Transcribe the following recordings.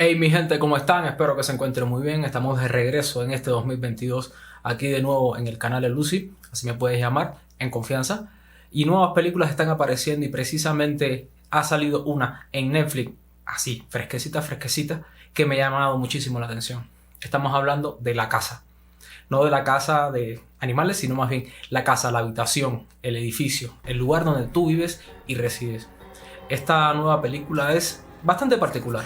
Hey mi gente, ¿cómo están? Espero que se encuentren muy bien. Estamos de regreso en este 2022 aquí de nuevo en el canal de Lucy, así me puedes llamar, en confianza. Y nuevas películas están apareciendo y precisamente ha salido una en Netflix, así, fresquecita, fresquecita, que me ha llamado muchísimo la atención. Estamos hablando de La Casa. No de la casa de animales, sino más bien la casa, la habitación, el edificio, el lugar donde tú vives y resides. Esta nueva película es bastante particular.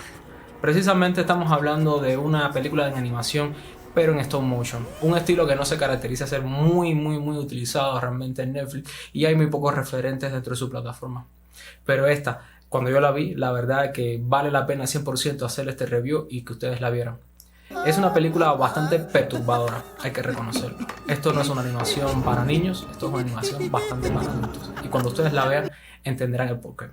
Precisamente estamos hablando de una película de animación, pero en stop motion. Un estilo que no se caracteriza a ser muy utilizado realmente en Netflix y hay muy pocos referentes dentro de su plataforma. Pero esta, cuando yo la vi, la verdad es que vale la pena 100% hacer este review y que ustedes la vieran. Es una película bastante perturbadora, hay que reconocerlo. Esto no es una animación para niños, esto es una animación bastante para adultos. Y cuando ustedes la vean, entenderán el porqué.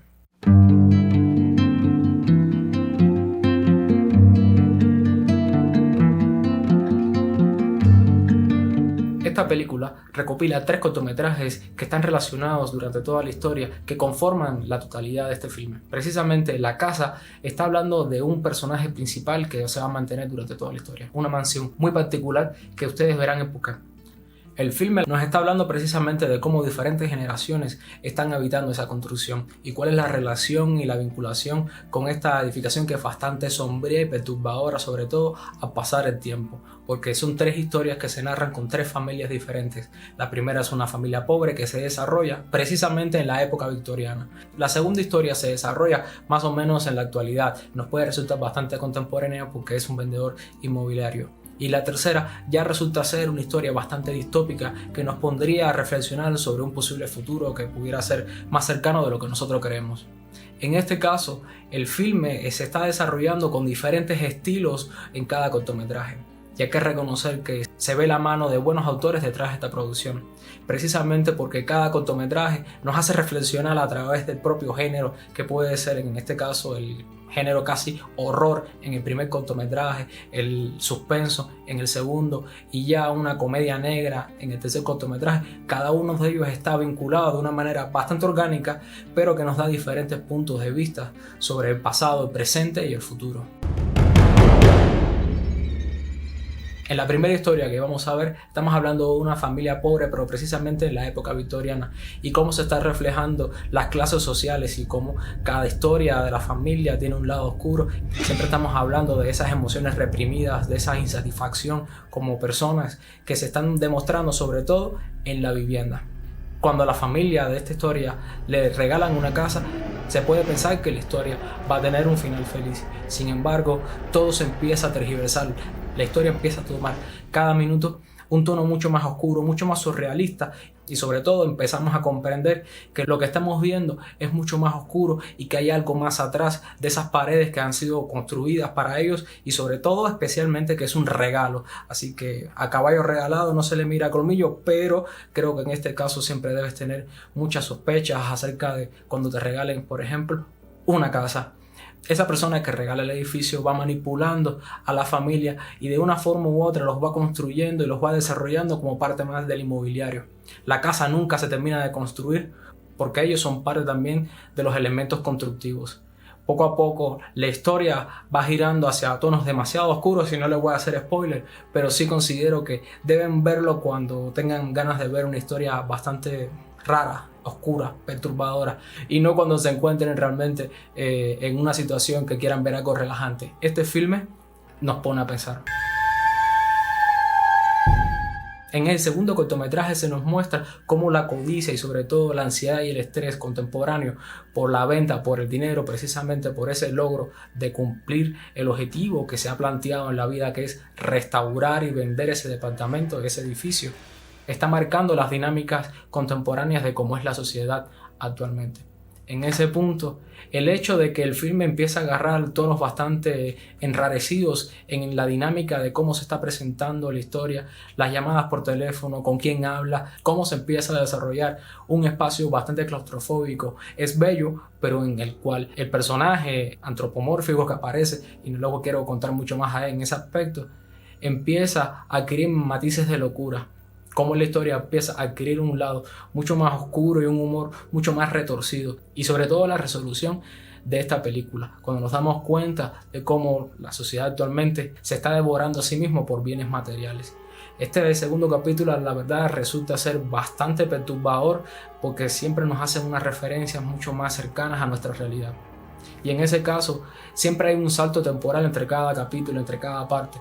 Esta película recopila 3 cortometrajes que están relacionados durante toda la historia, que conforman la totalidad de este filme. Precisamente La Casa está hablando de un personaje principal que se va a mantener durante toda la historia. Una mansión muy particular que ustedes verán en Phuket. El filme nos está hablando precisamente de cómo diferentes generaciones están habitando esa construcción y cuál es la relación y la vinculación con esta edificación que es bastante sombría y perturbadora, sobre todo a pasar el tiempo, porque son 3 historias que se narran con 3 familias diferentes. La primera es una familia pobre que se desarrolla precisamente en la época victoriana. La segunda historia se desarrolla más o menos en la actualidad, nos puede resultar bastante contemporánea porque es un vendedor inmobiliario. Y la tercera ya resulta ser una historia bastante distópica que nos pondría a reflexionar sobre un posible futuro que pudiera ser más cercano de lo que nosotros creemos. En este caso, el filme se está desarrollando con diferentes estilos en cada cortometraje. Y hay que reconocer que se ve la mano de buenos autores detrás de esta producción, precisamente porque cada cortometraje nos hace reflexionar a través del propio género, que puede ser en este caso el género casi horror en el primer cortometraje, el suspenso en el segundo y ya una comedia negra en el tercer cortometraje. Cada uno de ellos está vinculado de una manera bastante orgánica, pero que nos da diferentes puntos de vista sobre el pasado, el presente y el futuro. En la primera historia que vamos a ver, estamos hablando de una familia pobre, pero precisamente en la época victoriana, y cómo se están reflejando las clases sociales y cómo cada historia de la familia tiene un lado oscuro. Siempre estamos hablando de esas emociones reprimidas, de esa insatisfacción como personas que se están demostrando sobre todo en la vivienda. Cuando a la familia de esta historia le regalan una casa, se puede pensar que la historia va a tener un final feliz. Sin embargo, todo se empieza a tergiversar. La historia empieza a tomar cada minuto un tono mucho más oscuro, mucho más surrealista y sobre todo empezamos a comprender que lo que estamos viendo es mucho más oscuro y que hay algo más atrás de esas paredes que han sido construidas para ellos y sobre todo especialmente que es un regalo. Así que a caballo regalado no se le mira colmillo, pero creo que en este caso siempre debes tener muchas sospechas acerca de cuando te regalen, por ejemplo, una casa. Esa persona que regala el edificio va manipulando a la familia y de una forma u otra los va construyendo y los va desarrollando como parte más del inmobiliario. La casa nunca se termina de construir porque ellos son parte también de los elementos constructivos. Poco a poco la historia va girando hacia tonos demasiado oscuros y no les voy a hacer spoiler, pero sí considero que deben verlo cuando tengan ganas de ver una historia bastante rara, oscura, perturbadora y no cuando se encuentren realmente en una situación que quieran ver algo relajante. Este filme nos pone a pensar. En el segundo cortometraje se nos muestra cómo la codicia y sobre todo la ansiedad y el estrés contemporáneo por la venta, por el dinero, precisamente por ese logro de cumplir el objetivo que se ha planteado en la vida, que es restaurar y vender ese departamento, ese edificio, está marcando las dinámicas contemporáneas de cómo es la sociedad actualmente. En ese punto, el hecho de que el filme empieza a agarrar tonos bastante enrarecidos en la dinámica de cómo se está presentando la historia, las llamadas por teléfono, con quién habla, cómo se empieza a desarrollar un espacio bastante claustrofóbico, es bello, pero en el cual el personaje antropomórfico que aparece, y luego quiero contar mucho más en ese aspecto, empieza a adquirir matices de locura. Cómo la historia empieza a adquirir un lado mucho más oscuro y un humor mucho más retorcido. Y sobre todo la resolución de esta película, cuando nos damos cuenta de cómo la sociedad actualmente se está devorando a sí mismo por bienes materiales. Este segundo capítulo, la verdad, resulta ser bastante perturbador porque siempre nos hacen unas referencias mucho más cercanas a nuestra realidad. Y en ese caso, siempre hay un salto temporal entre cada capítulo, entre cada parte.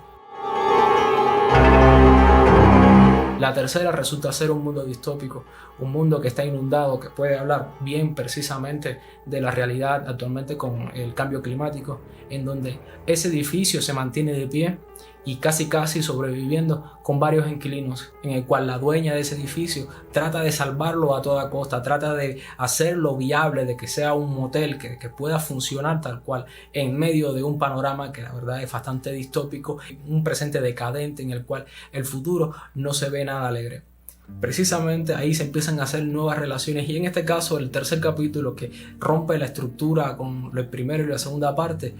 La tercera resulta ser un mundo distópico, un mundo que está inundado, que puede hablar bien precisamente de la realidad actualmente con el cambio climático, en donde ese edificio se mantiene de pie y casi sobreviviendo con varios inquilinos, en el cual la dueña de ese edificio trata de salvarlo a toda costa, trata de hacerlo viable, de que sea un motel que pueda funcionar tal cual en medio de un panorama que la verdad es bastante distópico, un presente decadente en el cual el futuro no se ve nada alegre. Precisamente ahí se empiezan a hacer nuevas relaciones y en este caso el tercer capítulo, que rompe la estructura con el primero y la segunda parte,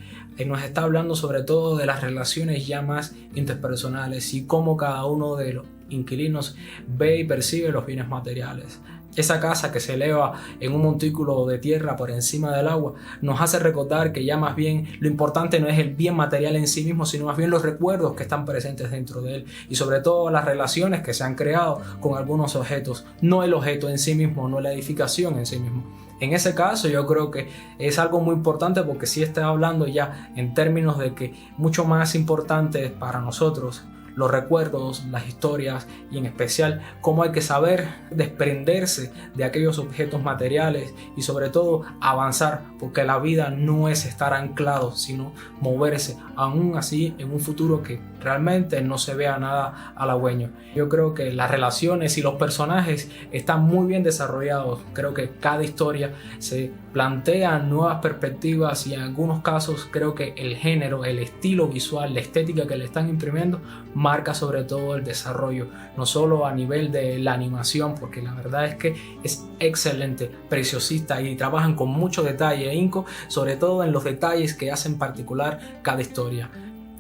nos está hablando sobre todo de las relaciones ya más interpersonales y cómo cada uno de los inquilinos ve y percibe los bienes materiales. Esa casa que se eleva en un montículo de tierra por encima del agua nos hace recordar que ya más bien lo importante no es el bien material en sí mismo, sino más bien los recuerdos que están presentes dentro de él y sobre todo las relaciones que se han creado con algunos objetos, no el objeto en sí mismo, no la edificación en sí mismo. En ese caso yo creo que es algo muy importante porque sí está hablando ya en términos de que mucho más importante para nosotros los recuerdos, las historias y en especial cómo hay que saber desprenderse de aquellos objetos materiales y sobre todo avanzar, porque la vida no es estar anclado sino moverse, aún así en un futuro que realmente no se vea nada halagüeño. Yo creo que las relaciones y los personajes están muy bien desarrollados, creo que cada historia se plantea nuevas perspectivas y en algunos casos creo que el género, el estilo visual, la estética que le están imprimiendo marca sobre todo el desarrollo, no solo a nivel de la animación, porque la verdad es que es excelente, preciosista y trabajan con mucho detalle e ahínco, sobre todo en los detalles que hacen particular cada historia.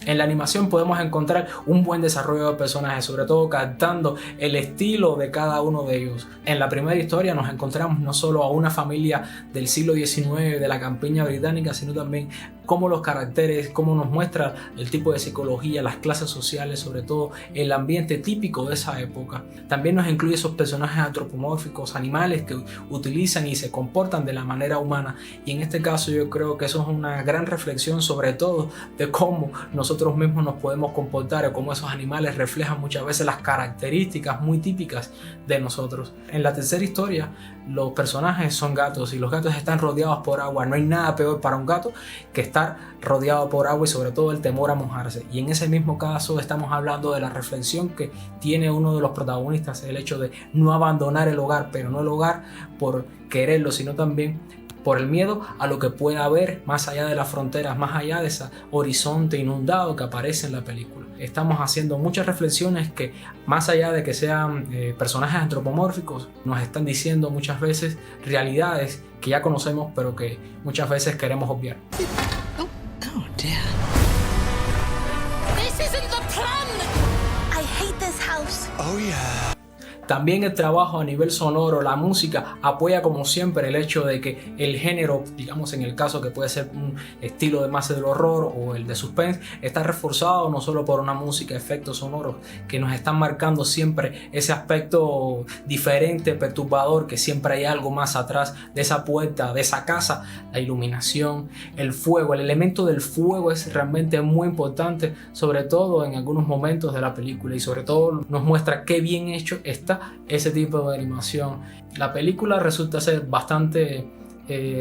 En la animación podemos encontrar un buen desarrollo de personajes, sobre todo captando el estilo de cada uno de ellos. En la primera historia nos encontramos no solo a una familia del siglo XIX de la campiña británica, sino también cómo los caracteres, cómo nos muestra el tipo de psicología, las clases sociales, sobre todo el ambiente típico de esa época. También nos incluye esos personajes antropomórficos, animales que utilizan y se comportan de la manera humana. Y en este caso yo creo que eso es una gran reflexión sobre todo de cómo nosotros mismos nos podemos comportar o cómo esos animales reflejan muchas veces las características muy típicas de nosotros. En la tercera historia los personajes son gatos y los gatos están rodeados por agua. No hay nada peor para un gato que estar rodeado por agua y sobre todo el temor a mojarse. Y en ese mismo caso estamos hablando de la reflexión que tiene uno de los protagonistas, el hecho de no abandonar el hogar, pero no el hogar por quererlo, sino también por el miedo a lo que pueda haber más allá de las fronteras, más allá de ese horizonte inundado que aparece en la película. Estamos haciendo muchas reflexiones que, más allá de que sean personajes antropomórficos, nos están diciendo muchas veces realidades que ya conocemos pero que muchas veces queremos obviar. Oh dear. This isn't the plan. I hate this house. Oh yeah. También el trabajo a nivel sonoro, la música, apoya como siempre el hecho de que el género, digamos en el caso que puede ser un estilo de más del horror o el de suspense, está reforzado no solo por una música, efectos sonoros que nos están marcando siempre ese aspecto diferente, perturbador, que siempre hay algo más atrás de esa puerta, de esa casa, la iluminación, el fuego, el elemento del fuego es realmente muy importante, sobre todo en algunos momentos de la película y sobre todo nos muestra qué bien hecho está ese tipo de animación. La película resulta ser bastante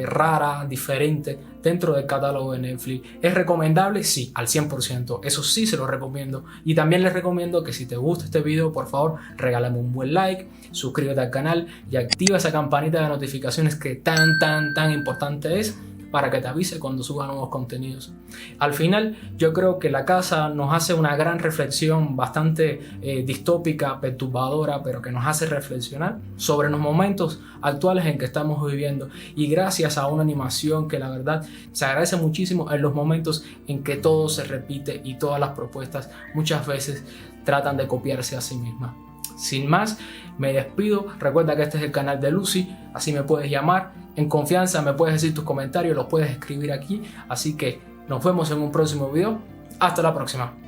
rara, diferente dentro del catálogo de Netflix. ¿Es recomendable? Sí, al 100%. Eso sí se lo recomiendo. Y también les recomiendo que si te gusta este video, por favor, regálame un buen like, suscríbete al canal y activa esa campanita de notificaciones que tan importante es para que te avise cuando suba nuevos contenidos. Al final, yo creo que La Casa nos hace una gran reflexión bastante distópica, perturbadora, pero que nos hace reflexionar sobre los momentos actuales en que estamos viviendo. Y gracias a una animación que la verdad se agradece muchísimo en los momentos en que todo se repite y todas las propuestas muchas veces tratan de copiarse a sí mismas. Sin más, Me despido. Recuerda que este es el canal de Lucy, así me puedes llamar en confianza, me puedes decir tus comentarios, los puedes escribir aquí. Así que nos vemos en un próximo video. Hasta la próxima.